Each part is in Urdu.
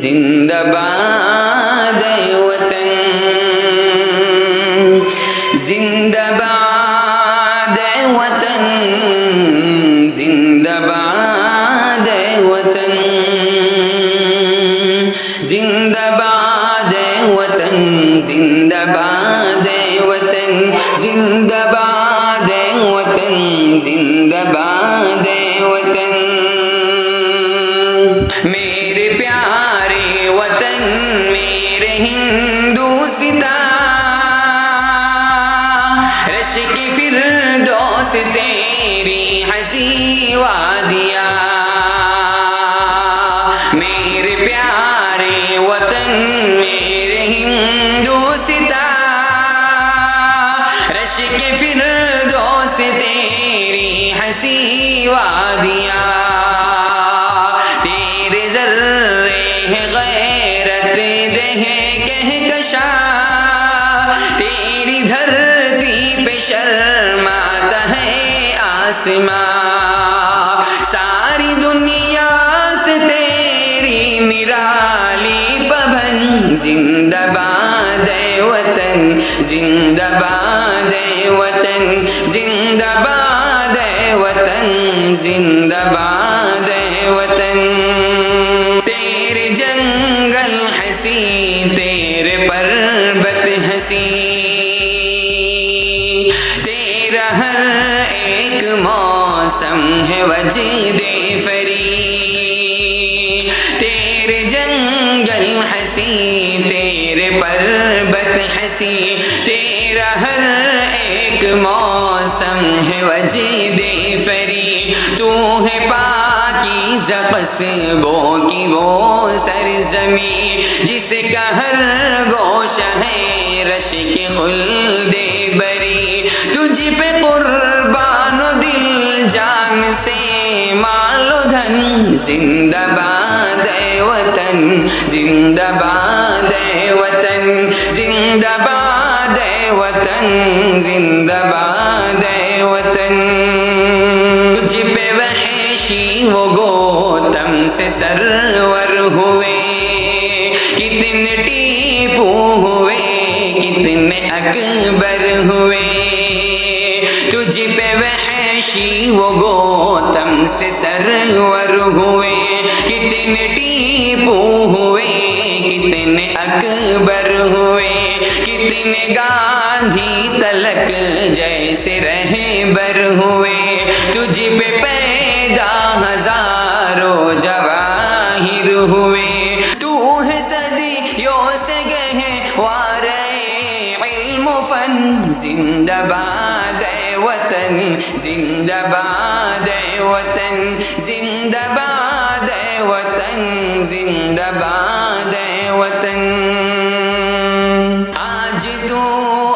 زندہ باد وطن، زندہ باد وطن، زندہ باد وطن، زندہ باد وطن، زندہ باد وطن، زندہ باد وطن، زندہ باد وطن، میرے پیارے وطن، میرے ہندوستاں، رشک فردوس تیری ہنسی وادیاں، میرے پیارے وطن، میرے ہندوستاں، رشک فردوس تیری ہنسی وادیاں، تیرے ذرے ہے غیرت دہ کہکشاں، تیری دھرتی پہ شرماتا ہے آسماں، ساری دنیا سے تیری نرالی پبن، زندہ باد وطن، زندہ باد وطن، زندہ باد وطن، زندہ باد وطن، تیرے جنگل ہنسی، تیرے پربت ہنسی، تیرا ہر ایک موسم ہے وجد فری، تیرے جنگل ہنسی، تیرے پربت ہنسی، تیرا ہر ایک موسم ہے وجد فری، تو ہے پاکیزہ قصبوں کی وہ سرزمین، جس کا ہر گوشہ ہے رشک خلد بری، تجھ پہ قربان و دل جان سے مال و دھن، زندہ باد وطن، زندہ باد وطن، زندہ باد وطن، زندہ باد وطن، تجھ پہ وحشی وہ گوتم سے سرور ہوئے، کتنے ٹیپو ہوئے، کتنے اکبر ہوئے، تجھ پہ وحشی وہ گوتم سے سرور ہوئے، کتنے ٹیپو ہوئے، کتنے اکبر ہوئے، کتنے گاندھی تلک جیسے رہبر ہوئے، تجھ پہ پیدا ہزاروں جواہر ہوئے، تو ہے صدیوں سے گہوار علم و فن، زندہ باد وطن، زندہ باد وطن، زندہ باد وطن، زندہ باد وطن، آج تو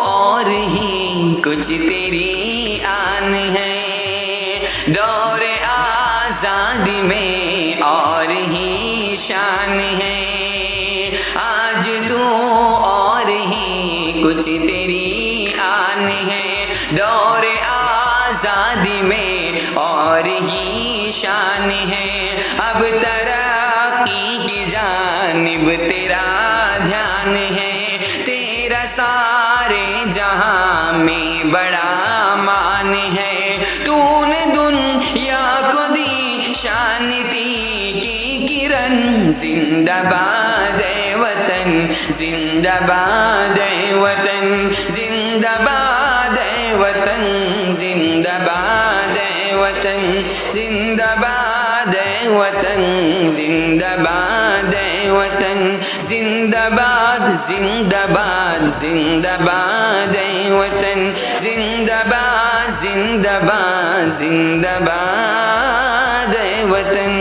اور ہی کچھ تیری آن ہے، دور آزادی میں اور ہی شان ہے، آج تو اور ہی کچھ تیری آن ہے، دور آزادی میں اور ہی شان ہے، اب ترقی کی جانب تیرا دھیان ہے، تیرا سارے جہاں میں بڑا مان ہے، تو نے دنیا کو دی شانتی کی کرن، زندہ باد وطن، زندہ باد وطن، زندہ باد وطن، زندہ باد وطن، زندہ باد وطن، زندہ باد وطن، زندہ باد، زندہ باد، زندہ باد وطن، زندہ باد، زندہ باد، زندہ باد وطن۔